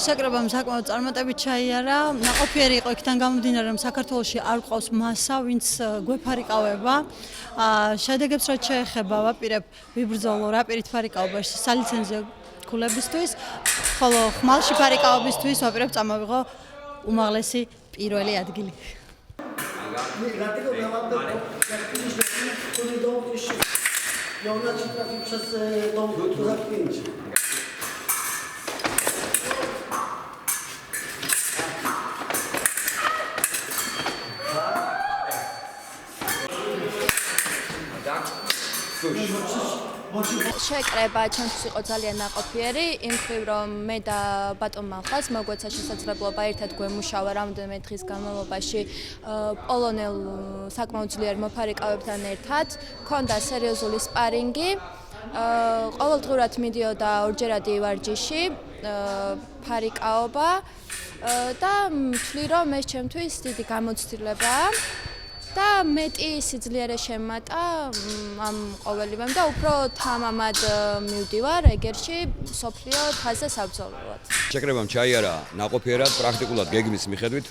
შეკრებამ საკმაოდ წარმატებით ჩაიარა. ნაყოფიერი იყო იქიდან გამომდინარე, რომ საქართველოში არ ყავს მასა, ვინც გვეფარიკავება. შედეგებს რაც შეეხება, ვაპირებ ვიბრძოლო რაპირით ფარიკაობაში სალიცენზიო ქულებისთვის, ხოლო ხმალში ფარიკაობისთვის ვაპირებ წამოვიღო უმაღლესი პირველი ადგილი. შეკრება ჩემთვის იყო ძალიან ნაყოფიერი, იმ მხრივ რომ მე და ბატონ მალხას მოგვეცა შესაძლებლობა ერთად გვემუშავა რამდენიმე დღის განმავლობაში პოლონელ საკმაოდ ძლიერ მოფარიკავებთან ერთად, ჰქონდა სერიოზული სპარინგი, ყოველდღურად მიდიოდა ორჯერადი ვარჯიში, ფარიკაობა და ვთვლი რომ ეს ჩემთვის დიდი გამოცდილებაა. და მეტი სიძლიერე შემატა ამ ყოველივემ და უფრო თამამად მივდივარ ეგერში სოფლიო თასზე საბრძოლველად. შეკრებამ ჩაიარა ნაყოფიერად, პრაქტიკულად გეგმის მიხედვით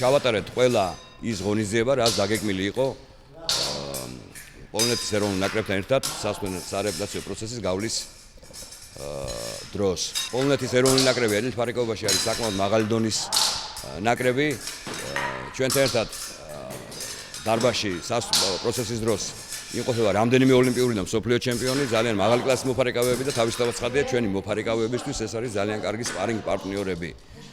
ჩავატარეთ ყველა ის ღონისძიება, რაც დაგეგმილი იყო პოლონეთის ეროვნულ ნაკრებთან ერთად სარეაბილიტაციო პროცესის გავლის დროს. პოლონეთის ეროვნული ნაკრები ეროვნულ ფარიკაობაში არის საკმაოდ მაღალი დონის ნაკრები. ჩვენთან ერთად დარბაზში პროცესის დროს იმყოფება რამდენიმე ოლიმპიური და მსოფლიო ჩემპიონი, ძალიან მაღალი კლასის მოფარიკავეები და თავისთავად ცხადია ჩვენი მოფარიკავეებისთვის ეს არის ძალიან კარგი სპარინგ პარტნიორები.